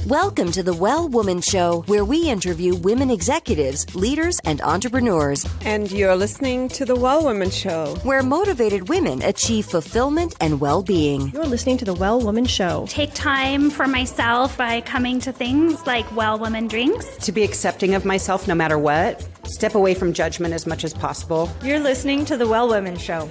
Welcome to the Well Woman Show, where we interview women executives, leaders, and entrepreneurs. And you're listening to the Well Woman Show, where motivated women achieve fulfillment and well-being. You're listening to the Well Woman Show. Take time for myself by coming to things like Well Woman Drinks. To be accepting of myself no matter what. Step away from judgment as much as possible. You're listening to the Well Woman Show.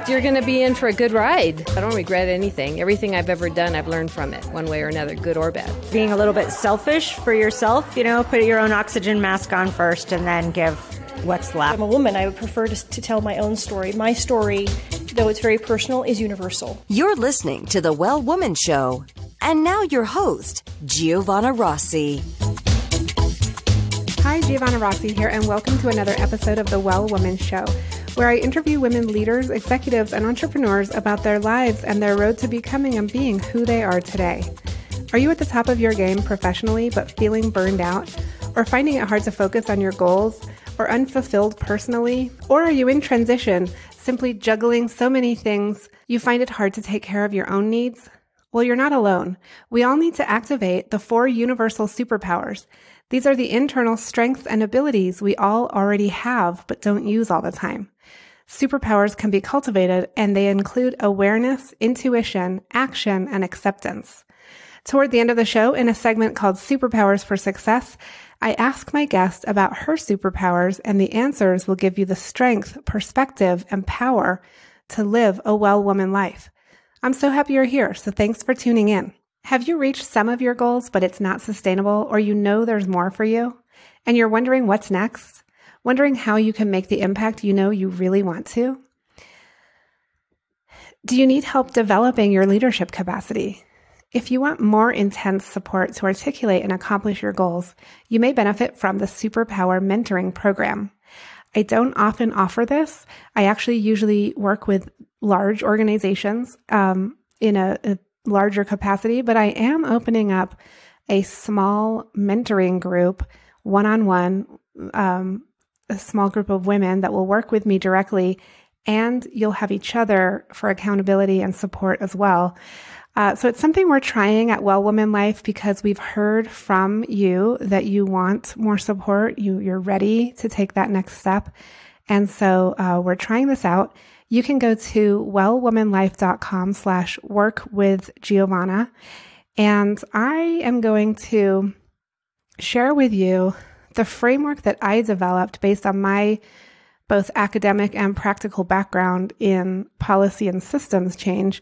You're going to be in for a good ride. I don't regret anything. Everything I've ever done, I've learned from it, one way or another, good or bad. Being a little bit selfish for yourself, put your own oxygen mask on first and then give what's left. I'm a woman. I would prefer to tell my own story. My story, though it's very personal, is universal. You're listening to the Well Woman Show. And now your host, Giovanna Rossi. Hi, Giovanna Rossi here, and welcome to another episode of the Well Woman Show, where I interview women leaders, executives, and entrepreneurs about their lives and their road to becoming and being who they are today. Are you at the top of your game professionally but feeling burned out, or finding it hard to focus on your goals, or unfulfilled personally? Or are you in transition, simply juggling so many things you find it hard to take care of your own needs? Well, you're not alone. We all need to activate the 4 universal superpowers. These are the internal strengths and abilities we all already have but don't use all the time. Superpowers can be cultivated, and they include awareness, intuition, action, and acceptance. Toward the end of the show, in a segment called Superpowers for Success, I ask my guest about her superpowers, and the answers will give you the strength, perspective, and power to live a well woman life. I'm so happy you're here, so thanks for tuning in. Have you reached some of your goals, but it's not sustainable, or you know there's more for you, and you're wondering what's next? Wondering how you can make the impact you know you really want to? Do you need help developing your leadership capacity? If you want more intense support to articulate and accomplish your goals, you may benefit from the Superpower Mentoring Program. I don't often offer this. I actually usually work with large organizations in a larger capacity, but I am opening up a small mentoring group, one-on-one, a small group of women that will work with me directly, and you'll have each other for accountability and support as well. So it's something we're trying at Well Woman Life because we've heard from you that you want more support. You're ready to take that next step. And so we're trying this out. You can go to wellwomanlife.com/workwithgiovanna. And I am going to share with you the framework that I developed based on my both academic and practical background in policy and systems change.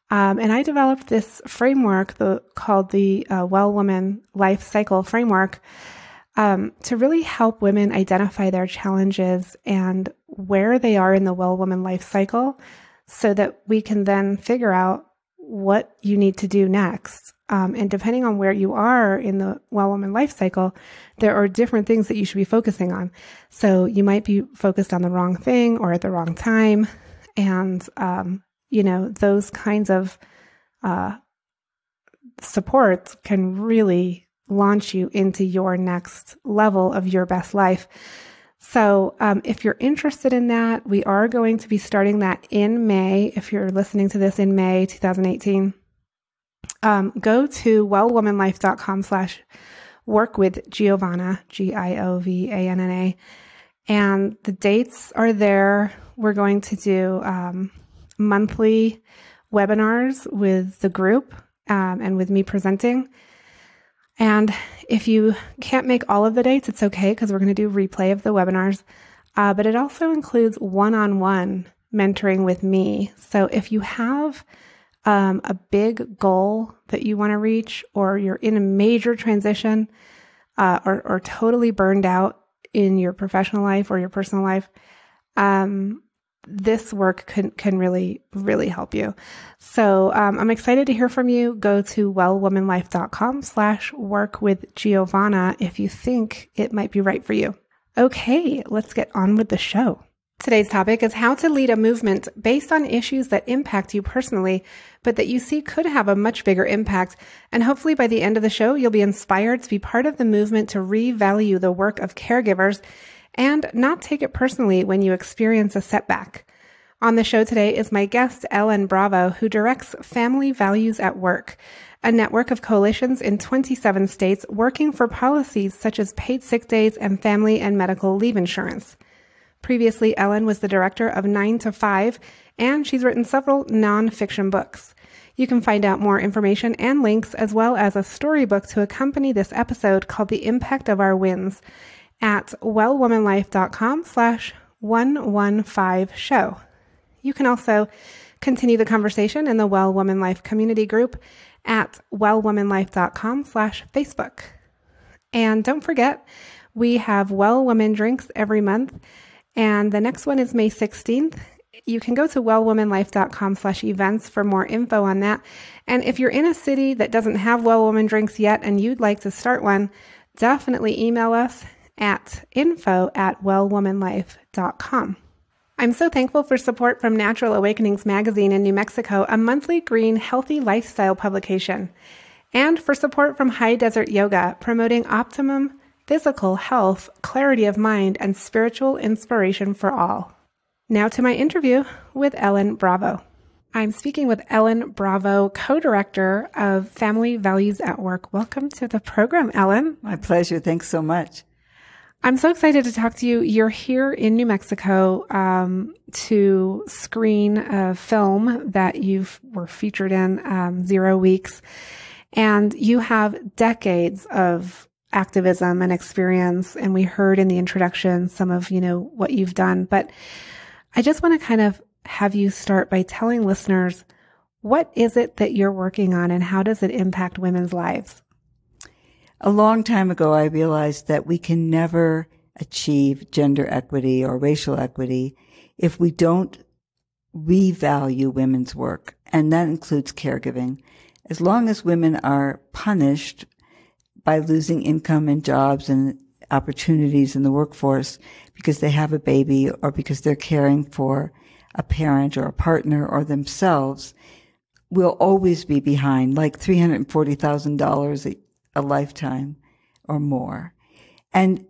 And I developed this framework called the Well Woman Life Cycle Framework to really help women identify their challenges and where they are in the Well Woman Life Cycle so that we can then figure out what you need to do next. And depending on where you are in the Well Woman Life Cycle, there are different things that you should be focusing on. So you might be focused on the wrong thing or at the wrong time. And those kinds of supports can really launch you into your next level of your best life. So if you're interested in that, we are going to be starting that in May. If you're listening to this in May 2018, go to wellwomanlife.com/workwithgiovanna, Giovanna. And the dates are there. We're going to do monthly webinars with the group and with me presenting. And if you can't make all of the dates, it's okay because we're going to do replay of the webinars. But it also includes one-on-one mentoring with me. So if you have a big goal that you want to reach, or you're in a major transition or totally burned out in your professional life or your personal life, this work can really, really help you. So I'm excited to hear from you. Go to wellwomanlife.com/workwithgiovanna if you think it might be right for you. Okay, let's get on with the show. Today's topic is how to lead a movement based on issues that impact you personally, but that you see could have a much bigger impact. And hopefully by the end of the show, you'll be inspired to be part of the movement to revalue the work of caregivers and not take it personally when you experience a setback. On the show today is my guest, Ellen Bravo, who directs Family Values at Work, a network of coalitions in 27 states working for policies such as paid sick days and family and medical leave insurance. Previously, Ellen was the director of 9 to 5, and she's written several nonfiction books. You can find out more information and links, as well as a storybook to accompany this episode called The Impact of Our Wins, at wellwomanlife.com/115show. You can also continue the conversation in the Well Woman Life community group at wellwomanlife.com/Facebook. And don't forget, we have Well Woman drinks every month, and the next one is May 16th. You can go to wellwomanlife.com/events for more info on that. And if you're in a city that doesn't have Well Woman drinks yet and you'd like to start one, definitely email us at info@wellwomanlife.com. I'm so thankful for support from Natural Awakenings magazine in New Mexico, a monthly green, healthy lifestyle publication, and for support from High Desert Yoga, promoting optimum physical health, clarity of mind, and spiritual inspiration for all. Now to my interview with Ellen Bravo. I'm speaking with Ellen Bravo, co-director of Family Values at Work. Welcome to the program, Ellen. My pleasure. Thanks so much. I'm so excited to talk to you. You're here in New Mexico to screen a film that you were featured in, 0 Weeks. And you have decades of activism and experience. And we heard in the introduction some of, what you've done. But I just want to kind of have you start by telling listeners, what is it that you're working on and how does it impact women's lives? A long time ago, I realized that we can never achieve gender equity or racial equity if we don't revalue women's work, and that includes caregiving. As long as women are punished by losing income and jobs and opportunities in the workforce because they have a baby or because they're caring for a parent or a partner or themselves, we'll always be behind, like $340,000 a lifetime or more. And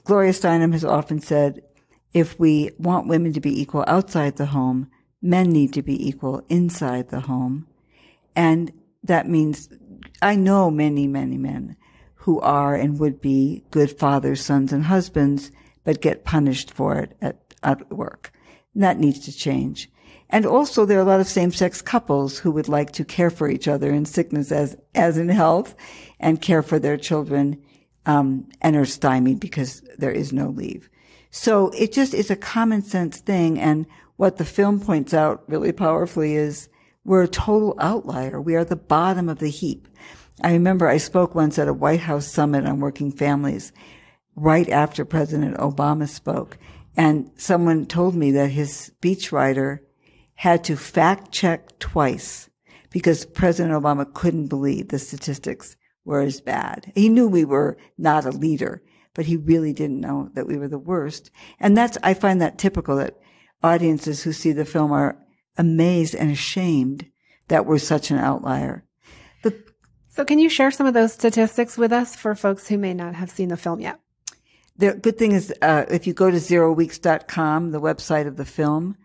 Gloria Steinem has often said, if we want women to be equal outside the home, men need to be equal inside the home. And that means I know many, many men who are and would be good fathers, sons, and husbands, but get punished for it at work. And that needs to change. And also there are a lot of same-sex couples who would like to care for each other in sickness as in health and care for their children, and are stymied because there is no leave. So it just is a common sense thing. And what the film points out really powerfully is we're a total outlier. We are the bottom of the heap. I remember I spoke once at a White House summit on working families right after President Obama spoke. And someone told me that his speechwriter had to fact check twice because President Obama couldn't believe the statistics were as bad. He knew we were not a leader, but he really didn't know that we were the worst. And I find that typical, that audiences who see the film are amazed and ashamed that we're such an outlier. So can you share some of those statistics with us for folks who may not have seen the film yet? The good thing is, if you go to zeroweeks.com, the website of the film,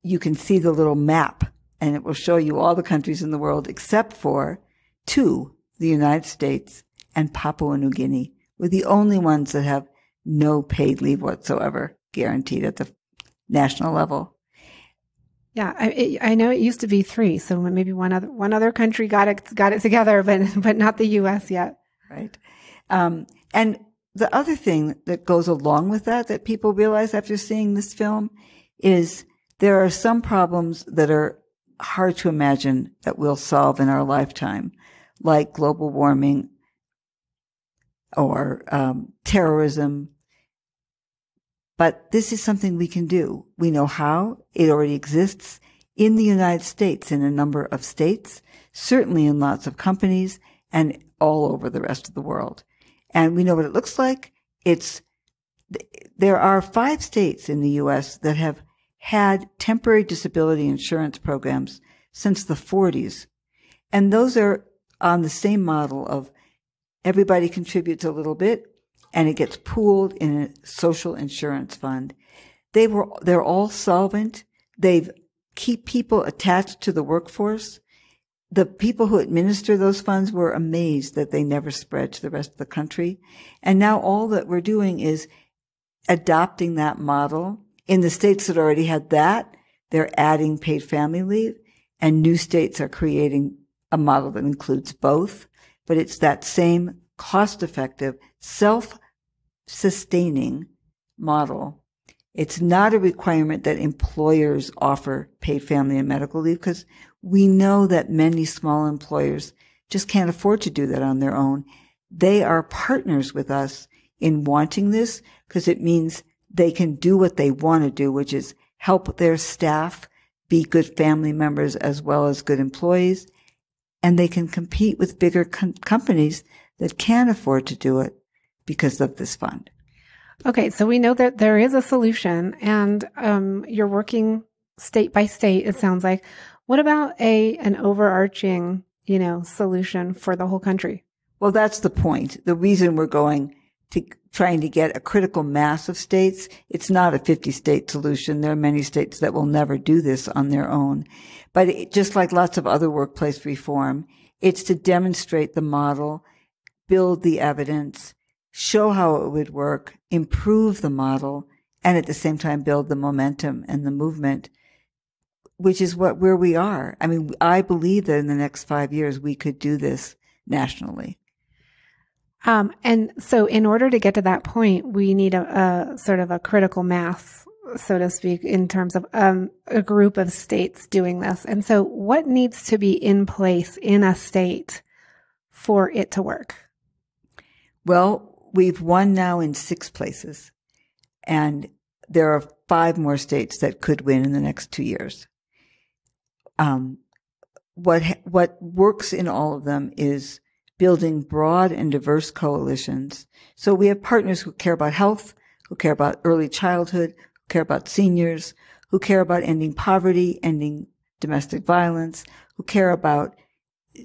you can see the little map and it will show you all the countries in the world except for 2, the United States and Papua New Guinea. We're the only ones that have no paid leave whatsoever guaranteed at the national level. Yeah, I know it used to be 3, so maybe one other country got it together, but not the U.S. yet. Right. And the other thing that goes along with that people realize after seeing this film is there are some problems that are hard to imagine that we'll solve in our lifetime, like global warming or terrorism. But this is something we can do. We know how. It already exists in the United States, in a number of states, certainly in lots of companies, and all over the rest of the world. And we know what it looks like. There are 5 states in the U.S. that have had temporary disability insurance programs since the 40s. And those are on the same model of everybody contributes a little bit, and it gets pooled in a social insurance fund. They're all solvent. They keep people attached to the workforce. the people who administer those funds were amazed that they never spread to the rest of the country. And now all that we're doing is adopting that model. In the states that already had that, they're adding paid family leave, and new states are creating a model that includes both. But it's that same cost-effective, self-sustaining model. It's not a requirement that employers offer paid family and medical leave, because we know that many small employers just can't afford to do that on their own. They are partners with us in wanting this, because it means they can do what they want to do, which is help their staff be good family members as well as good employees. And they can compete with bigger companies that can afford to do it because of this fund. Okay, so we know that there is a solution, and you're working state by state, it sounds like. What about an overarching, solution for the whole country? Well, that's the point. The reason we're going to trying to get a critical mass of states, it's not a 50-state solution. There are many states that will never do this on their own. But just like lots of other workplace reform, it's to demonstrate the model, build the evidence, show how it would work, improve the model, and at the same time build the momentum and the movement, which is where we are. I mean, I believe that in the next 5 years, we could do this nationally. And so in order to get to that point, we need a sort of a critical mass, so to speak, in terms of a group of states doing this. And so what needs to be in place in a state for it to work? Well, we've won now in 6 places, and there are 5 more states that could win in the next 2 years. What works in all of them is building broad and diverse coalitions. So we have partners who care about health, who care about early childhood, who care about seniors, who care about ending poverty, ending domestic violence, who care about,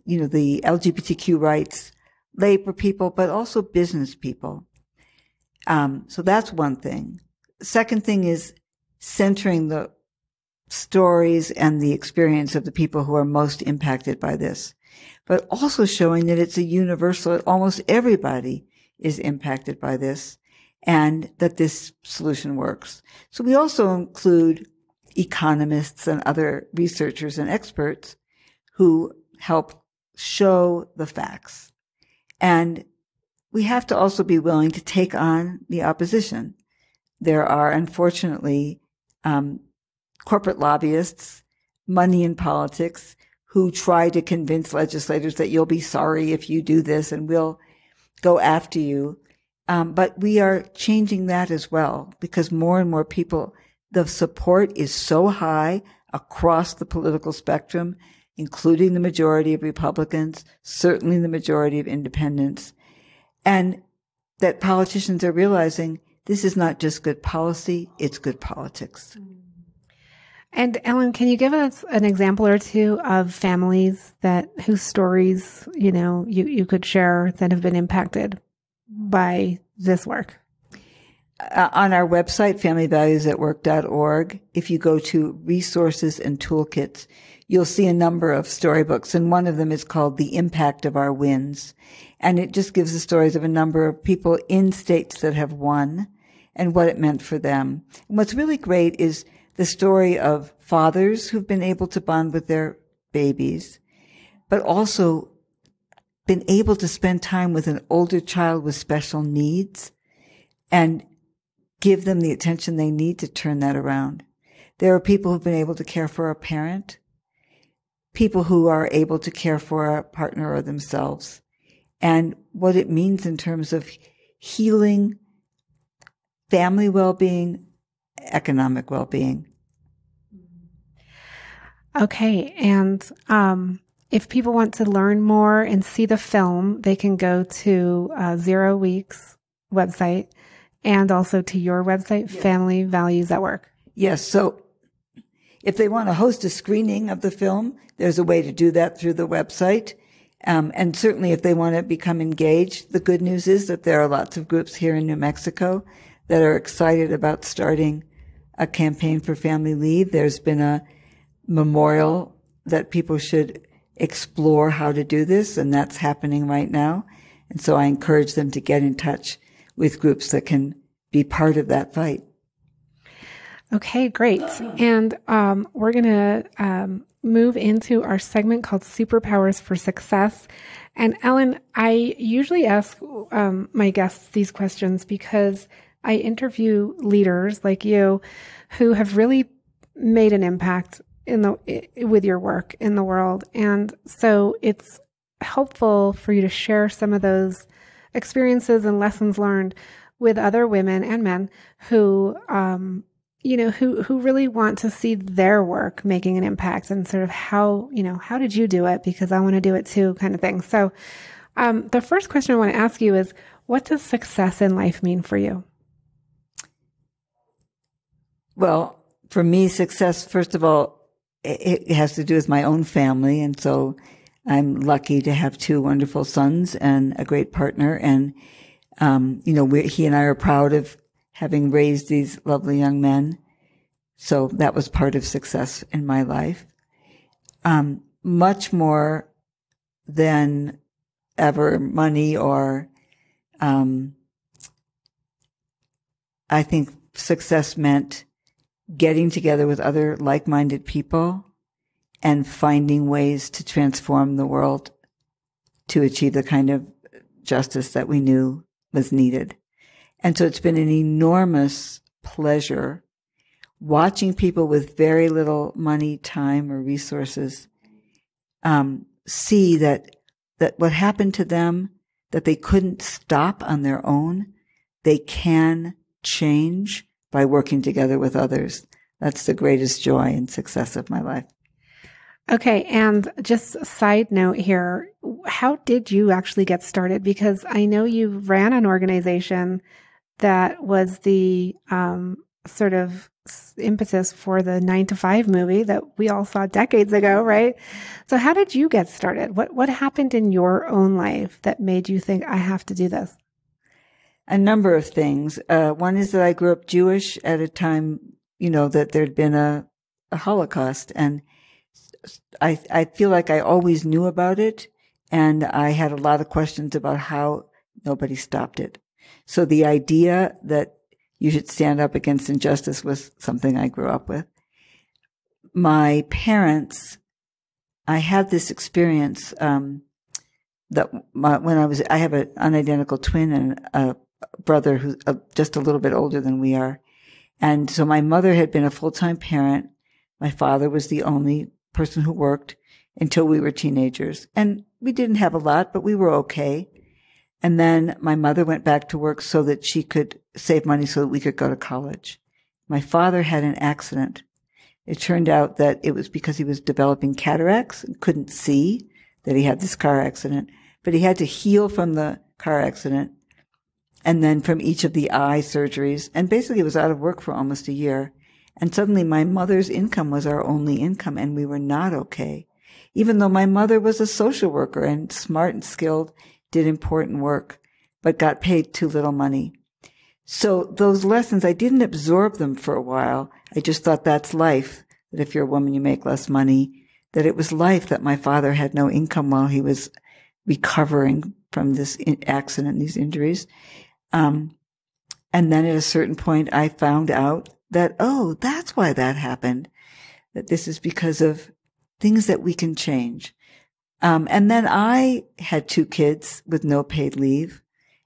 the LGBTQ rights, labor people, but also business people. So that's one thing. Second thing is centering the stories and the experience of the people who are most impacted by this, but also showing that it's a universal, almost everybody is impacted by this, and that this solution works. So we also include economists and other researchers and experts who help show the facts. And we have to also be willing to take on the opposition. There are, unfortunately, corporate lobbyists, money in politics, who try to convince legislators that you'll be sorry if you do this and we'll go after you. But we are changing that as well, because more and more people, the support is so high across the political spectrum, including the majority of Republicans, certainly the majority of independents, and that politicians are realizing this is not just good policy, it's good politics. And Ellen, can you give us an example or two of families whose stories, you could share that have been impacted by this work? On our website, familyvaluesatwork.org, if you go to resources and toolkits, you'll see a number of storybooks, and one of them is called The Impact of Our Wins. And it just gives the stories of a number of people in states that have won and what it meant for them. And what's really great is the story of fathers who've been able to bond with their babies, but also been able to spend time with an older child with special needs and give them the attention they need to turn that around. There are people who've been able to care for a parent, people who are able to care for a partner or themselves, and what it means in terms of healing, family well-being, economic well-being. Okay. And if people want to learn more and see the film, they can go to 0 Week's website and also to your website, yes. Family Values at Work. Yes. So if they want to host a screening of the film, there's a way to do that through the website. And certainly if they want to become engaged, the good news is that there are lots of groups here in New Mexico that are excited about starting a campaign for family leave. There's been a memorial that people should explore how to do this, and that's happening right now. And so I encourage them to get in touch with groups that can be part of that fight. Okay, great. And we're going to move into our segment called Superpowers for Success. And Ellen, I usually ask my guests these questions because I interview leaders like you who have really made an impact with your work in the world. And so it's helpful for you to share some of those experiences and lessons learned with other women and men who who really want to see their work making an impact, and sort of how did you do it? Because I want to do it too, kind of thing. So, the first question I want to ask you is, what does success in life mean for you? Well, for me, success, first of all, it has to do with my own family. And so I'm lucky to have two wonderful sons and a great partner. And, he and I are proud of having raised these lovely young men. So that was part of success in my life. Much more than ever money or, I think success meant getting together with other like-minded people and finding ways to transform the world to achieve the kind of justice that we knew was needed. And so it's been an enormous pleasure watching people with very little money, time, or resources see that what happened to them, that they couldn't stop on their own, they can change by working together with others. That's the greatest joy and success of my life. Okay. And just a side note here, how did you actually get started? Because I know you ran an organization that was the sort of impetus for the 9 to 5 movie that we all saw decades ago, right? So how did you get started? What happened in your own life that made you think, I have to do this? A number of things. One is that I grew up Jewish at a time, that there'd been a Holocaust, and I feel like I always knew about it, and I had a lot of questions about how nobody stopped it. So the idea that you should stand up against injustice was something I grew up with. My parents, I had this experience I have an unidentical twin and a brother who's just a little bit older than we are. And so my mother had been a full-time parent. My father was the only person who worked until we were teenagers. And we didn't have a lot, but we were okay. And then my mother went back to work so that she could save money so that we could go to college. My father had an accident. It turned out that it was because he was developing cataracts and couldn't see that he had this car accident, but he had to heal from the car accident and then from each of the eye surgeries, and basically was out of work for almost a year. And suddenly my mother's income was our only income, and we were not okay. Even though my mother was a social worker and smart and skilled, did important work, but got paid too little money. So those lessons, I didn't absorb them for a while. I just thought that's life, that if you're a woman, you make less money, that it was life that my father had no income while he was recovering from this accident, these injuries. And then at a certain point, I found out that, oh, that's why that happened, that this is because of things that we can change. And then I had 2 kids with no paid leave.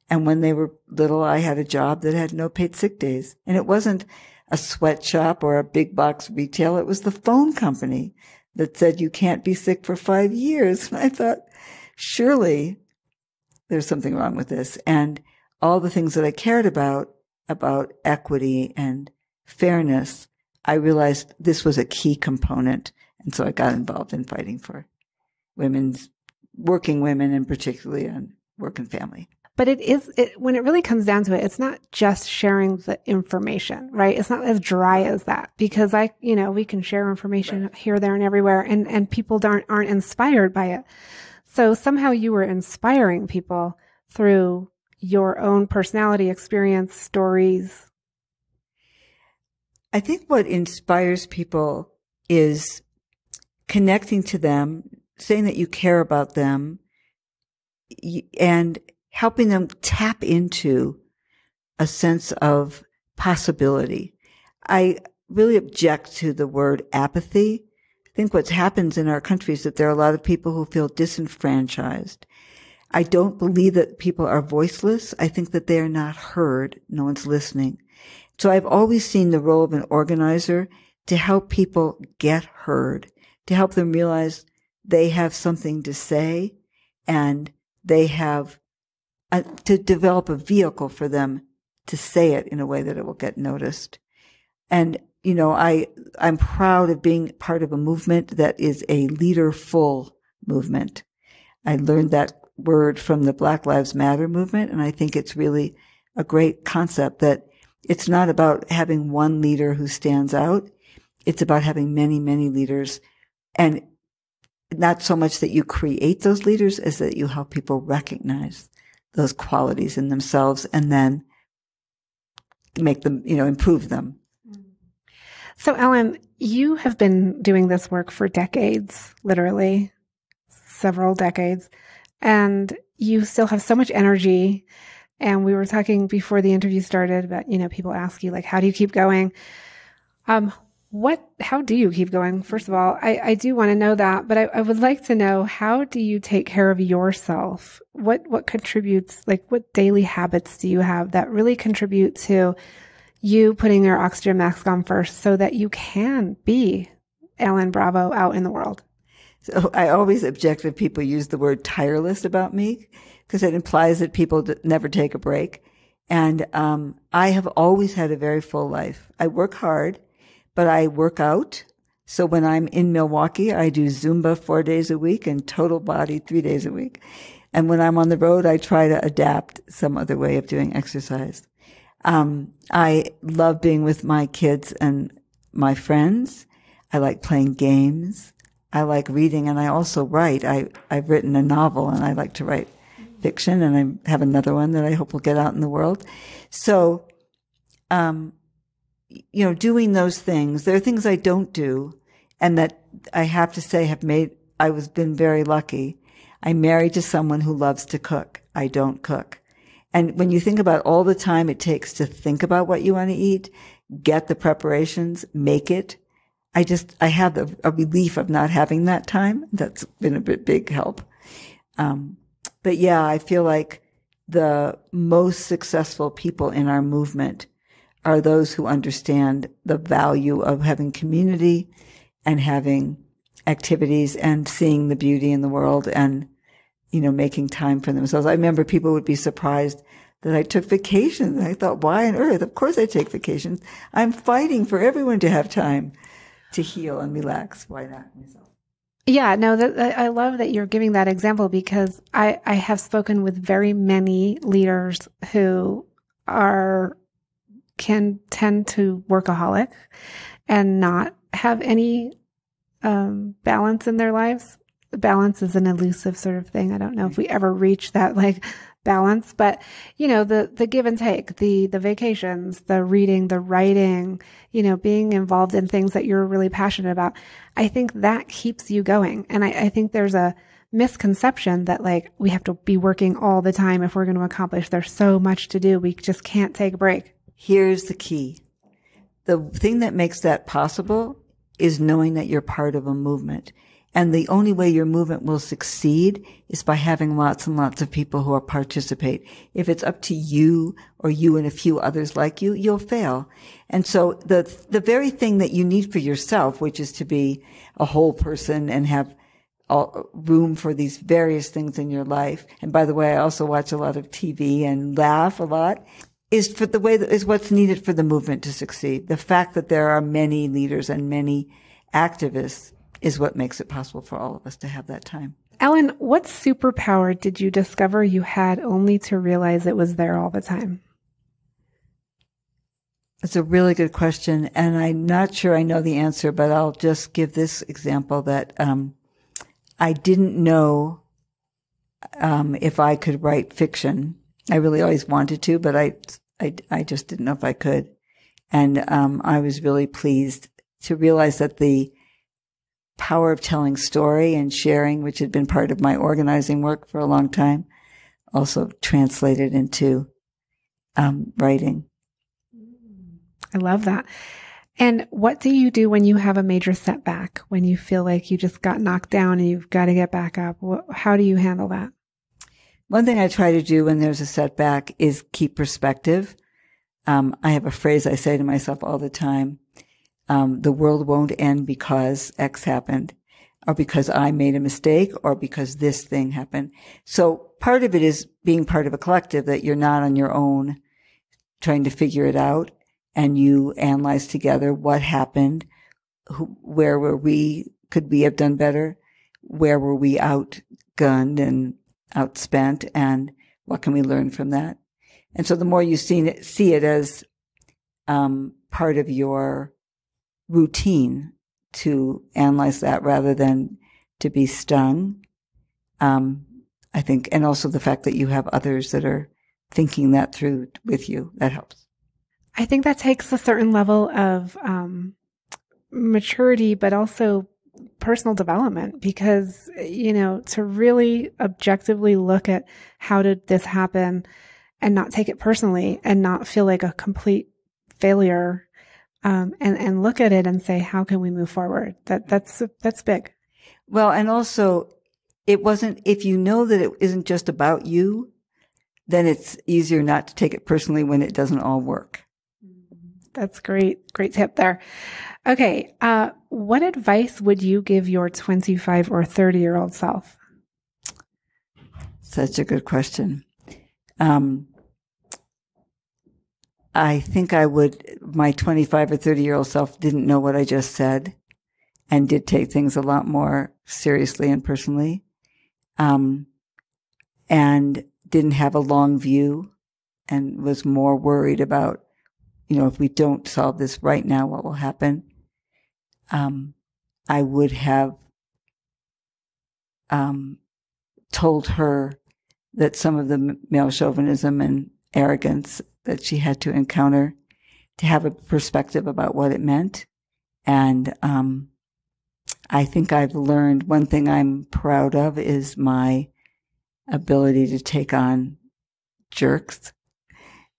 And when they were little, I had a job that had no paid sick days. And it wasn't a sweatshop or a big box retail. It was the phone company that said you can't be sick for 5 years. And I thought, surely there's something wrong with this. And all the things that I cared about equity and fairness, I realized this was a key component. And so I got involved in fighting for working women, and particularly on work and family. But when it really comes down to it, it's not just sharing the information, right? It's not as dry as that, because we can share information here, there, and everywhere, and people aren't inspired by it. So somehow you were inspiring people through your own personality, experience, stories. I think what inspires people is connecting to them saying that you care about them and helping them tap into a sense of possibility. I really object to the word apathy. I think what happens in our country is that there are a lot of people who feel disenfranchised. I don't believe that people are voiceless. I think that they are not heard. No one's listening. So I've always seen the role of an organizer to help people get heard, to help them realize they have something to say, and they have to develop a vehicle for them to say it in a way that it will get noticed. And, you know, I'm proud of being part of a movement that is a leaderful movement. I learned that word from the Black Lives Matter movement, and I think it's really a great concept that it's not about having one leader who stands out. It's about having many, many leaders, and not so much that you create those leaders as that you help people recognize those qualities in themselves and then make them, you know, improve them. So, Ellen, you have been doing this work for decades, literally several decades, and you still have so much energy. And we were talking before the interview started about, you know, people ask you, like, how do you keep going? How do you keep going? First of all, I do want to know that, but I would like to know, how do you take care of yourself? What contributes, like, what daily habits do you have that really contribute to you putting your oxygen mask on first so that you can be Ellen Bravo out in the world? So I always object if people use the word tireless about me, because it implies that people never take a break. And I have always had a very full life. I work hard, but I work out. So when I'm in Milwaukee, I do Zumba 4 days a week and total body 3 days a week. And when I'm on the road, I try to adapt some other way of doing exercise. I love being with my kids and my friends. I like playing games. I like reading, and I also write. I've written a novel, and I like to write fiction, and I have another one that I hope will get out in the world. So, you know, doing those things, there are things I don't do, and that I have to say I've been very lucky. I'm married to someone who loves to cook. I don't cook. And when you think about all the time it takes to think about what you want to eat, get the preparations, make it, I have a relief of not having that time. That's been a big help. But yeah, I feel like the most successful people in our movement are those who understand the value of having community and having activities and seeing the beauty in the world and, you know, making time for themselves. I remember people would be surprised that I took vacations. I thought, why on earth? Of course I take vacations. I'm fighting for everyone to have time to heal and relax. Why not myself? Yeah, no, I love that you're giving that example, because I have spoken with very many leaders who can tend to workaholic and not have any balance in their lives. Balance is an elusive sort of thing. I don't know if we ever reach that, like, balance, but, you know, the give and take, the vacations, the reading, the writing, you know, being involved in things that you're really passionate about. I think that keeps you going. And I think there's a misconception that, like, we have to be working all the time if we're going to accomplish. There's so much to do. We just can't take a break. Here's the key. The thing that makes that possible is knowing that you're part of a movement. And the only way your movement will succeed is by having lots and lots of people who will participate. If it's up to you or you and a few others like you, you'll fail. And so the very thing that you need for yourself, which is to be a whole person and have room for these various things in your life. And by the way, I also watch a lot of TV and laugh a lot. Is what's needed for the movement to succeed. The fact that there are many leaders and many activists is what makes it possible for all of us to have that time. Ellen, what superpower did you discover you had only to realize it was there all the time? It's a really good question, and I'm not sure I know the answer, but I'll just give this example that I didn't know if I could write fiction. I really always wanted to, but I just didn't know if I could. And I was really pleased to realize that the power of telling story and sharing, which had been part of my organizing work for a long time, also translated into writing. I love that. And what do you do when you have a major setback, when you feel like you just got knocked down and you've got to get back up? How do you handle that? One thing I try to do when there's a setback is keep perspective. I have a phrase I say to myself all the time. The world won't end because X happened, or because I made a mistake, or because this thing happened. So part of it is being part of a collective, that you're not on your own trying to figure it out, and you analyze together what happened, where were we, could we have done better, where were we outgunned and outspent, and what can we learn from that? And so the more you see it as part of your routine to analyze that rather than to be stung, I think, and also the fact that you have others that are thinking that through with you, that helps. I think that takes a certain level of maturity, but also personal development, because, to really objectively look at how did this happen and not take it personally and not feel like a complete failure, and look at it and say, how can we move forward? That's big. Well, and also if you know that it isn't just about you, then it's easier not to take it personally when it doesn't all work. That's great. Great tip there. Okay. What advice would you give your 25 or 30-year-old self? Such a good question. I think my 25 or 30-year-old self didn't know what I just said and did take things a lot more seriously and personally, and didn't have a long view and was more worried about, if we don't solve this right now, what will happen? I would have told her that some of the male chauvinism and arrogance that she had to encounter, to have a perspective about what it meant. And I think I've learned, one thing I'm proud of is my ability to take on jerks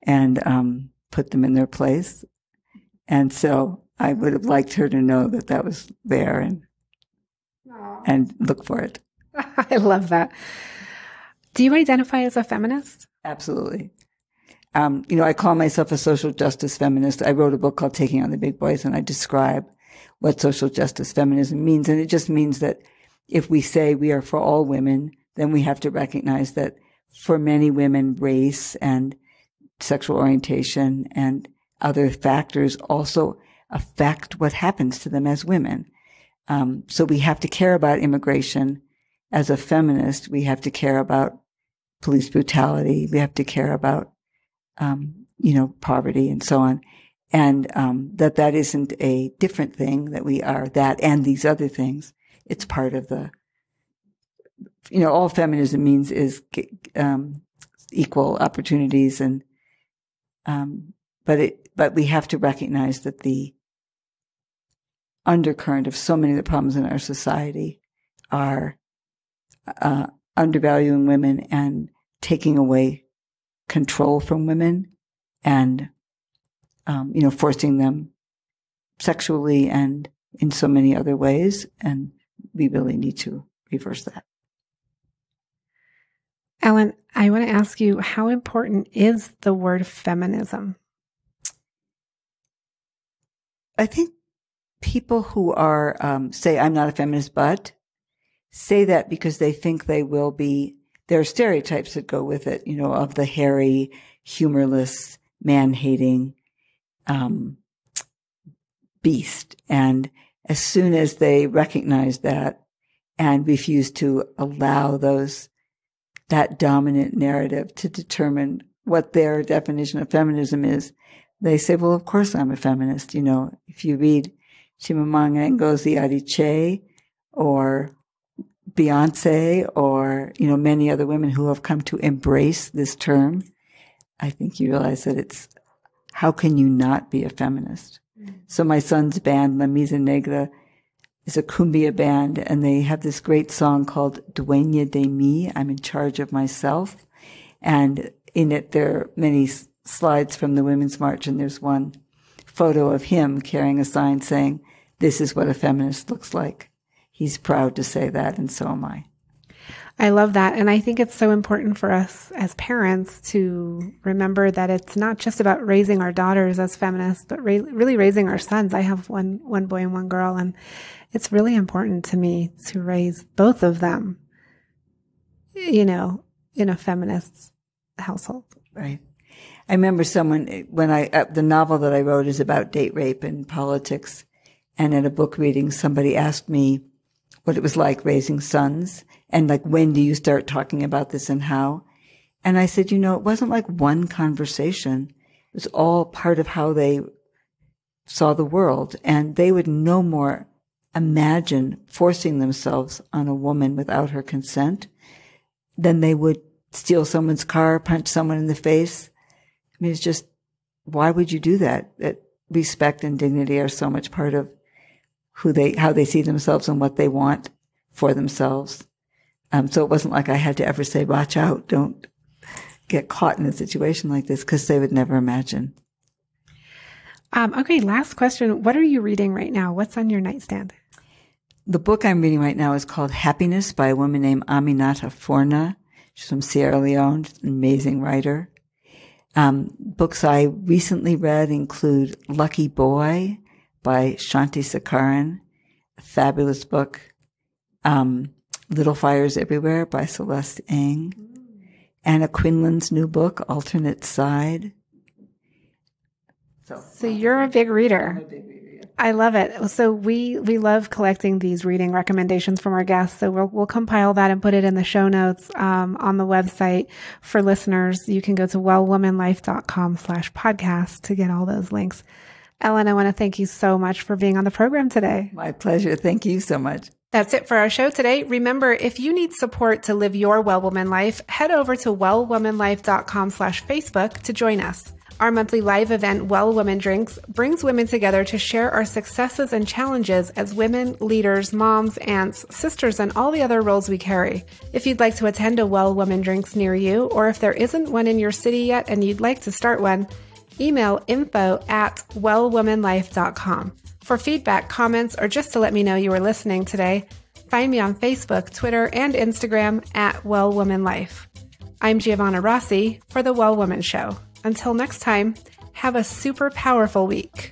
and put them in their place. And so I would have liked her to know that was there and look for it. I love that. Do you identify as a feminist? Absolutely. I call myself a social justice feminist. I wrote a book called Taking on the Big Boys, and I describe what social justice feminism means. And it just means that if we say we are for all women, then we have to recognize that for many women, race and sexual orientation and other factors also affect what happens to them as women. So we have to care about immigration. As a feminist, we have to care about police brutality. We have to care about, poverty and so on. And that isn't a different thing, that we are that and these other things. It's part of all feminism means is equal opportunities, and but we have to recognize that the undercurrent of so many of the problems in our society are undervaluing women and taking away control from women, and forcing them sexually and in so many other ways. And we really need to reverse that. Ellen, I want to ask you, how important is the word feminism? I think people who are, say, I'm not a feminist, but say that because they think they will be. There are stereotypes that go with it, of the hairy, humorless, man-hating beast. And as soon as they recognize that and refuse to allow that dominant narrative to determine what their definition of feminism is, they say, well, of course I'm a feminist. If you read Chimamanda Ngozi Adichie or Beyonce or, many other women who have come to embrace this term, I think you realize that how can you not be a feminist? Mm-hmm. So my son's band, La Misa Negra, is a cumbia band, and they have this great song called Dueña de mí, I'm in charge of myself. And in it, there are many slides from the Women's March, and there's one photo of him carrying a sign saying, "This is what a feminist looks like." He's proud to say that, and so am I. I love that. And I think it's so important for us as parents to remember that it's not just about raising our daughters as feminists, but really raising our sons. I have one boy and one girl, and it's really important to me to raise both of them, in a feminist household. Right. I remember the novel that I wrote is about date rape and politics. And at a book reading, somebody asked me what it was like raising sons. And when do you start talking about this and how? And I said, it wasn't like one conversation. It was all part of how they saw the world. And they would no more imagine forcing themselves on a woman without her consent than they would steal someone's car, punch someone in the face. I mean, it's just, why would you do that? That respect and dignity are so much part of how they see themselves and what they want for themselves. So it wasn't like I had to ever say, watch out, don't get caught in a situation like this, because they would never imagine. Okay, last question. What are you reading right now? What's on your nightstand? The book I'm reading right now is called Happiness by a woman named Aminata Forna. She's from Sierra Leone, an amazing writer. Books I recently read include Lucky Boy by Shanti Sakaran, a fabulous book. Little Fires Everywhere by Celeste Ng. Anna Quinlan's new book, Alternate Side. So you're a big reader. I'm a big reader, yeah. I love it. So we love collecting these reading recommendations from our guests. So we'll compile that and put it in the show notes on the website for listeners. You can go to wellwomanlife.com/podcast to get all those links. Ellen, I want to thank you so much for being on the program today. My pleasure. Thank you so much. That's it for our show today. Remember, if you need support to live your Well Woman life, head over to wellwomanlife.com/Facebook to join us. Our monthly live event, Well Woman Drinks, brings women together to share our successes and challenges as women, leaders, moms, aunts, sisters, and all the other roles we carry. If you'd like to attend a Well Woman Drinks near you, or if there isn't one in your city yet and you'd like to start one, email info@wellwomanlife.com. For feedback, comments, or just to let me know you were listening today, find me on Facebook, Twitter, and Instagram @WellWomanLife. I'm Giovanna Rossi for The Well Woman Show. Until next time, have a super powerful week.